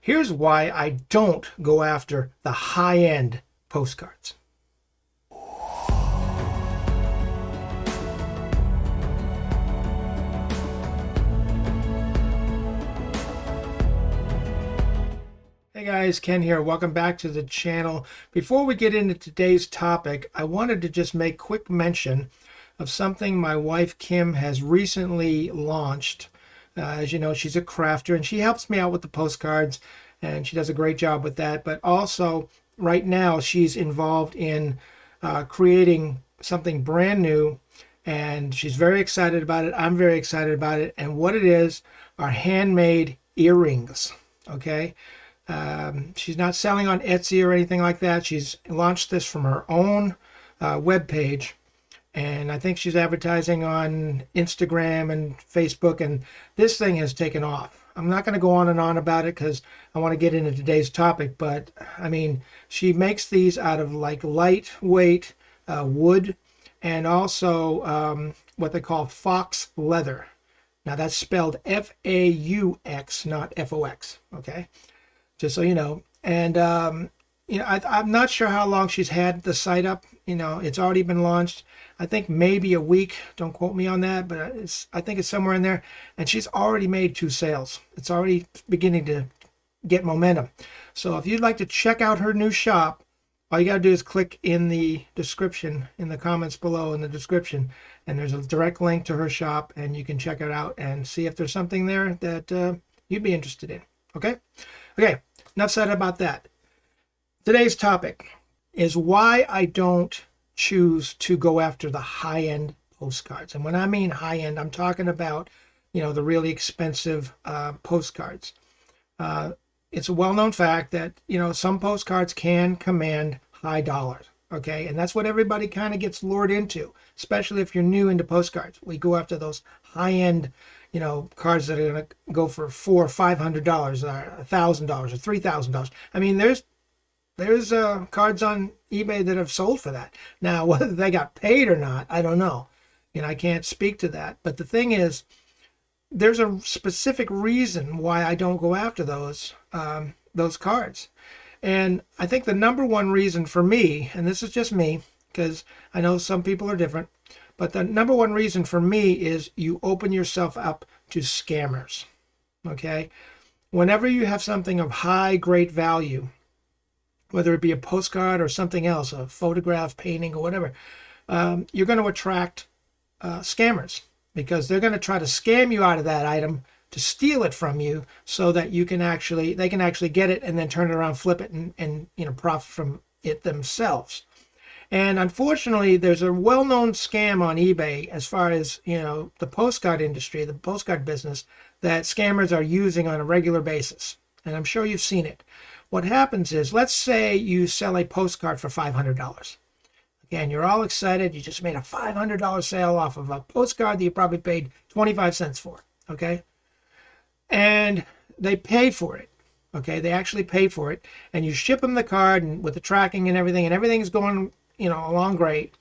Here's why I don't go after the high-end postcards. Hey guys, Ken here. Welcome back to the channel. Before we get into today's topic, I wanted to just make quick mention of something my wife Kim has recently launched. As you know, she's a crafter and she helps me out with the postcards and she does a great job with that. But also right now she's involved in creating something brand new and she's very excited about it. I'm very excited about it. And what it is are handmade earrings. Okay. She's not selling on Etsy or anything like that. She's launched this from her own web page. And I think she's advertising on Instagram and Facebook, and this thing has taken off. I'm not going to go on and on about it because I want to get into today's topic, but I mean, she makes these out of like lightweight wood and also what they call fox leather. Now that's spelled F-A-U-X, not F-O-X, okay? Just so you know. And I'm not sure how long she's had the site up. It's already been launched. I think maybe a week. Don't quote me on that, but I think it's somewhere in there. And she's already made 2 sales. It's already beginning to get momentum. So if you'd like to check out her new shop, all you got to do is click in the description, in the comments below in the description, and there's a direct link to her shop, and you can check it out and see if there's something there that you'd be interested in. Okay? Okay, enough said about that. Today's topic is why I don't choose to go after the high-end postcards. And when I mean high-end, I'm talking about, the really expensive postcards. It's a well-known fact that, some postcards can command high dollars, okay? And that's what everybody kind of gets lured into, especially if you're new into postcards. We go after those high-end, cards that are going to go for $400 or $500 or $1,000 or $3,000. I mean, there's cards on eBay that have sold for that. Now, whether they got paid or not, I don't know. I can't speak to that. But the thing is, there's a specific reason why I don't go after those cards. And I think the number one reason for me, and this is just me, because I know some people are different, but the number one reason for me is you open yourself up to scammers. Okay? Whenever you have something of high, great value, whether it be a postcard or something else, a photograph, painting, or whatever, you're going to attract scammers because they're going to try to scam you out of that item to steal it from you so that they can actually get it and then turn it around, flip it, and profit from it themselves. And unfortunately, there's a well-known scam on eBay as far as, the postcard industry, the postcard business, that scammers are using on a regular basis. And I'm sure you've seen it. What happens is, let's say you sell a postcard for $500. Again, you're all excited. You just made a $500 sale off of a postcard that you probably paid 25 cents for, okay? And they pay for it, okay? They actually pay for it. And you ship them the card and with the tracking and everything's going, along great.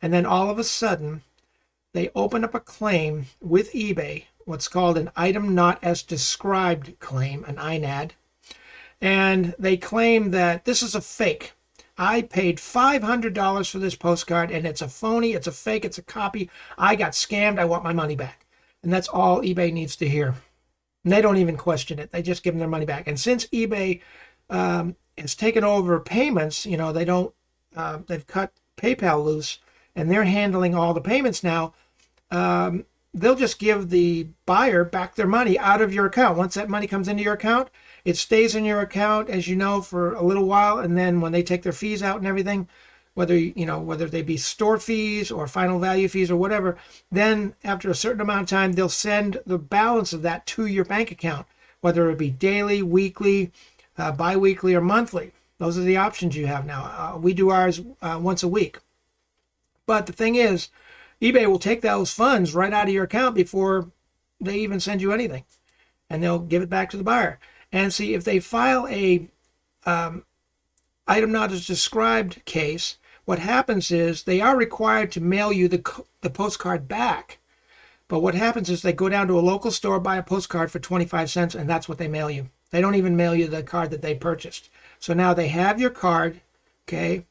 And then all of a sudden, they open up a claim with eBay, what's called an item not as described claim, an INAD. And they claim that this is a fake. I paid $500 for this postcard and it's a phony, it's a fake, it's a copy. I got scammed. I want my money back. And that's all eBay needs to hear. And they don't even question it. They just give them their money back. And since eBay has taken over payments, they've cut PayPal loose and they're handling all the payments now. They'll just give the buyer back their money out of your account. Once that money comes into your account, it stays in your account, as you know, for a little while. And then when they take their fees out and everything, whether they be store fees or final value fees or whatever, then after a certain amount of time, they'll send the balance of that to your bank account, whether it be daily, weekly, bi-weekly, or monthly. Those are the options you have now. We do ours once a week. But the thing is, eBay will take those funds right out of your account before they even send you anything. And they'll give it back to the buyer. And see, if they file a item not as described case, what happens is they are required to mail you the postcard back. But what happens is they go down to a local store, buy a postcard for 25 cents, and that's what they mail you. They don't even mail you the card that they purchased. So now they have your card, okay,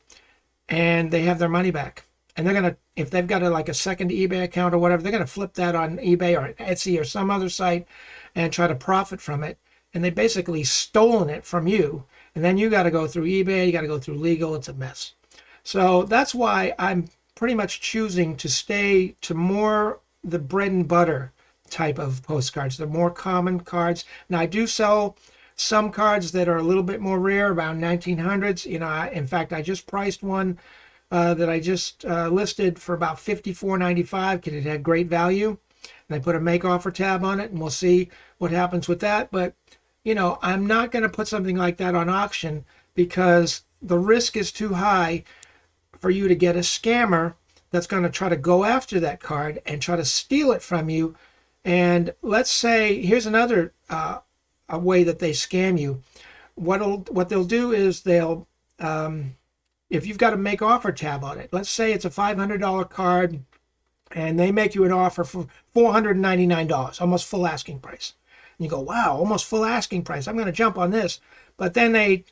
and they have their money back. And they're going to, if they've got like a second eBay account or whatever, they're going to flip that on eBay or Etsy or some other site and try to profit from it. And they basically stolen it from you. And then you got to go through eBay, you got to go through legal. It's a mess. So that's why I'm pretty much choosing to stay to more the bread and butter type of postcards. The more common cards. Now I do sell some cards that are a little bit more rare, around 1900s. You know, in fact, I just priced one that I just listed for about $54.95 because it had great value. And I put a make offer tab on it, and we'll see what happens with that. But, you know, I'm not going to put something like that on auction because the risk is too high for you to get a scammer that's going to try to go after that card and try to steal it from you. And let's say, here's another a way that they scam you. What they'll do is they'll, if you've got a make offer tab on it, let's say it's a $500 card and they make you an offer for $499, almost full asking price. And you go, wow, almost full asking price. I'm going to jump on this. But then they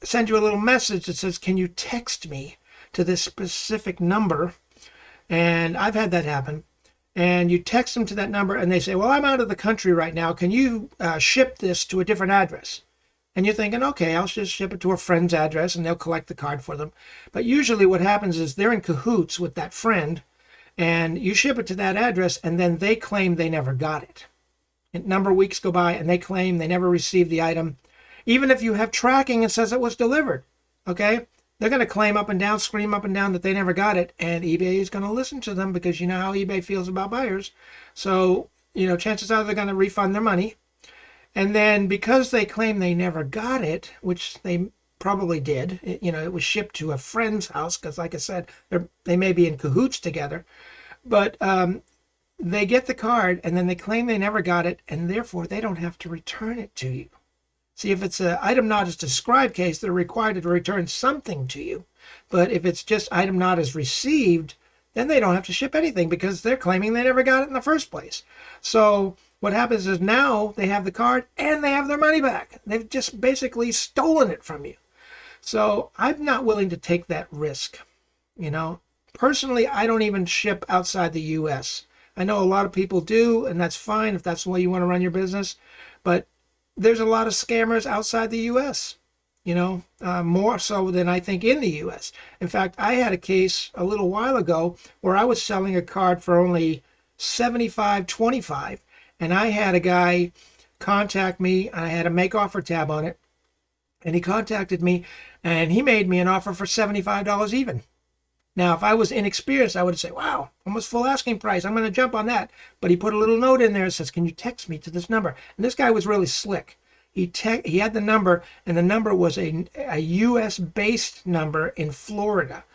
send you a little message that says, can you text me to this specific number? And I've had that happen. And you text them to that number and they say, well, I'm out of the country right now. Can you ship this to a different address? And you're thinking, okay, I'll just ship it to a friend's address and they'll collect the card for them. But usually what happens is they're in cahoots with that friend and you ship it to that address and then they claim they never got it. A number of weeks go by and they claim they never received the item. Even if you have tracking and says it was delivered, okay? They're going to claim up and down, scream up and down that they never got it. And eBay is going to listen to them because you know how eBay feels about buyers. So, you know, chances are they're going to refund their money. And then because they claim they never got it, which they probably did, you know, it was shipped to a friend's house because, like I said, they may be in cahoots together. But they get the card and then they claim they never got it, and therefore they don't have to return it to you. See, if it's an item not as described case, they're required to return something to you. But if it's just item not as received, then they don't have to ship anything because they're claiming they never got it in the first place. So what happens is now they have the card and they have their money back. They've just basically stolen it from you. So I'm not willing to take that risk. You know, personally, I don't even ship outside the U.S. I know a lot of people do, and that's fine if that's the way you want to run your business. But there's a lot of scammers outside the U.S., you know, more so than I think in the U.S. In fact, I had a case a little while ago where I was selling a card for only $75.25, and I had a guy contact me, and I had a make offer tab on it, and he contacted me, and he made me an offer for $75 even. Now, if I was inexperienced, I would say, wow, almost full asking price. I'm going to jump on that. But he put a little note in there that says, can you text me to this number? And this guy was really slick. He had the number, and the number was a U.S.-based number in Florida.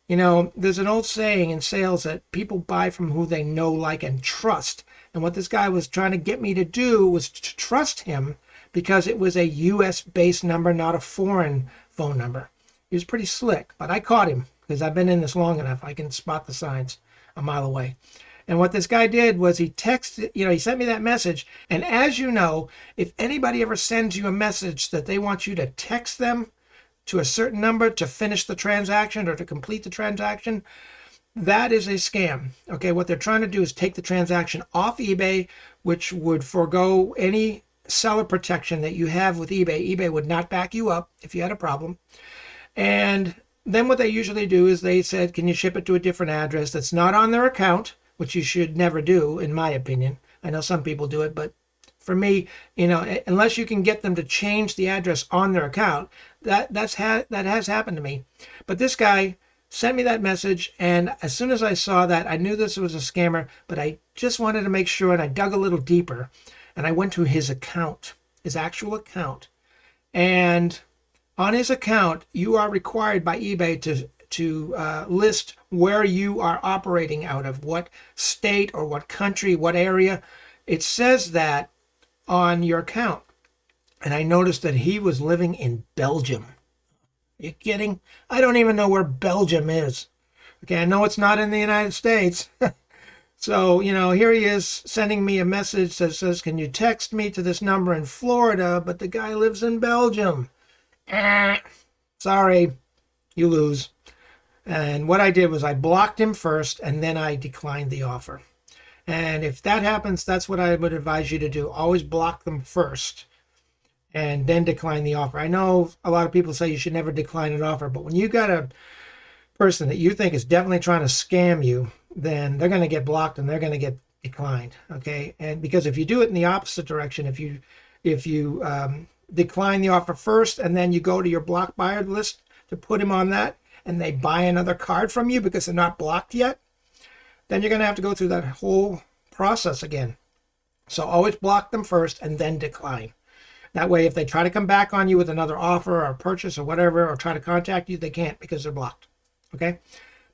You know, there's an old saying in sales that people buy from who they know, like, and trust. And what this guy was trying to get me to do was to trust him because it was a U.S.-based number, not a foreign phone number. He was pretty slick, but I caught him. Because I've been in this long enough, I can spot the signs a mile away. And what this guy did was he texted, you know, he sent me that message. And as you know, if anybody ever sends you a message that they want you to text them to a certain number to finish the transaction or to complete the transaction, that is a scam. Okay, what they're trying to do is take the transaction off eBay, which would forego any seller protection that you have with eBay. eBay would not back you up if you had a problem. And then what they usually do is they said, can you ship it to a different address that's not on their account, which you should never do, in my opinion. I know some people do it, but for me, you know, unless you can get them to change the address on their account, that has happened to me. But this guy sent me that message, and as soon as I saw that, I knew this was a scammer, but I just wanted to make sure, and I dug a little deeper, and I went to his account, his actual account, and on his account, you are required by eBay to list where you are operating out of, what state or what country, what area. It says that on your account. And I noticed that he was living in Belgium. Are you kidding? I don't even know where Belgium is. Okay, I know it's not in the United States. So, here he is sending me a message that says, can you text me to this number in Florida? But the guy lives in Belgium. Sorry, you lose. And what I did was I blocked him first, and then I declined the offer. And if that happens, that's what I would advise you to do. Always block them first and then decline the offer. I know a lot of people say you should never decline an offer, but when you got a person that you think is definitely trying to scam you, then they're going to get blocked and they're going to get declined. Okay. And because if you do it in the opposite direction, if you decline the offer first and then you go to your block buyer list to put him on that, and they buy another card from you because they're not blocked yet, then you're going to have to go through that whole process again. So always block them first and then decline. That way, if they try to come back on you with another offer or purchase or whatever, or try to contact you, they can't because they're blocked. Okay.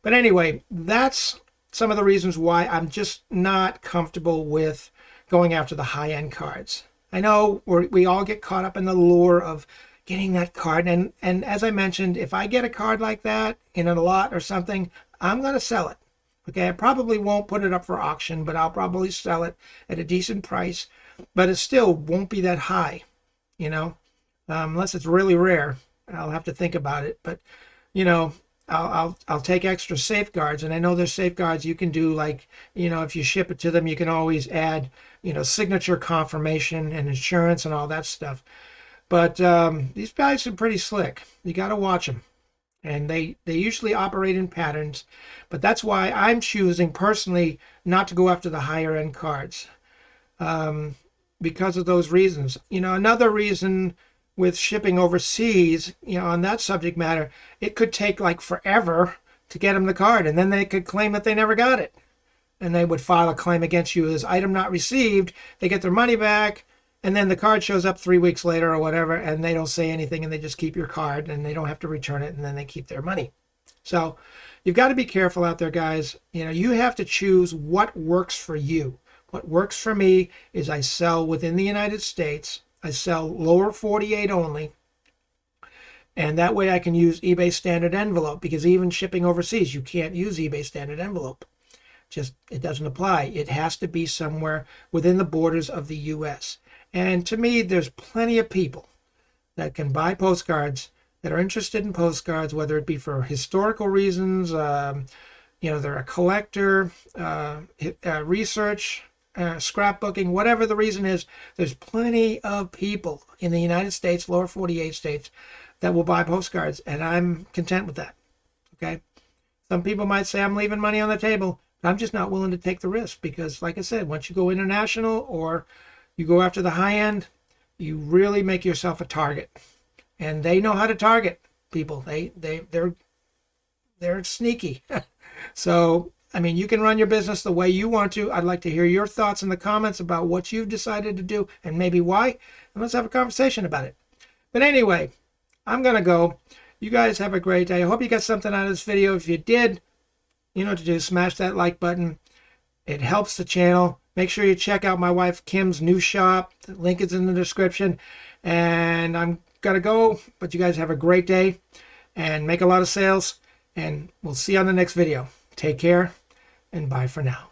But anyway, that's some of the reasons why I'm just not comfortable with going after the high-end cards. I know we all get caught up in the lure of getting that card. And as I mentioned, if I get a card like that in a lot or something, I'm going to sell it. Okay, I probably won't put it up for auction, but I'll probably sell it at a decent price. But it still won't be that high, unless it's really rare. I'll have to think about it. But, I'll take extra safeguards. And I know there's safeguards you can do, like, if you ship it to them, you can always add, signature confirmation and insurance and all that stuff. But these guys are pretty slick. You got to watch them. And they usually operate in patterns. But that's why I'm choosing personally not to go after the higher end cards. Because of those reasons. Another reason with shipping overseas, on that subject matter, it could take like forever to get them the card. And then they could claim that they never got it. And they would file a claim against you as item not received. They get their money back. And then the card shows up 3 weeks later or whatever, and they don't say anything, and they just keep your card, and they don't have to return it, and then they keep their money. So you've got to be careful out there, guys. You have to choose what works for you. What works for me is I sell within the United States. I sell lower 48 only. And that way I can use eBay standard envelope, because even shipping overseas, you can't use eBay standard envelope. It doesn't apply. It has to be somewhere within the borders of the U.S. And to me, there's plenty of people that can buy postcards, that are interested in postcards, whether it be for historical reasons, they're a collector, research, scrapbooking, whatever the reason is. There's plenty of people in the United States, lower 48 states, that will buy postcards, and I'm content with that. Okay? Some people might say I'm leaving money on the table, but I'm just not willing to take the risk because, like I said, once you go international or you go after the high end, you really make yourself a target. And they know how to target people. They're sneaky. So, you can run your business the way you want to. I'd like to hear your thoughts in the comments about what you've decided to do and maybe why. And let's have a conversation about it. But anyway, I'm going to go. You guys have a great day. I hope you got something out of this video. If you did, you know what to do. Smash that like button. It helps the channel. Make sure you check out my wife Kim's new shop. The link is in the description. And I'm going to go, but you guys have a great day and make a lot of sales. And we'll see you on the next video. Take care and bye for now.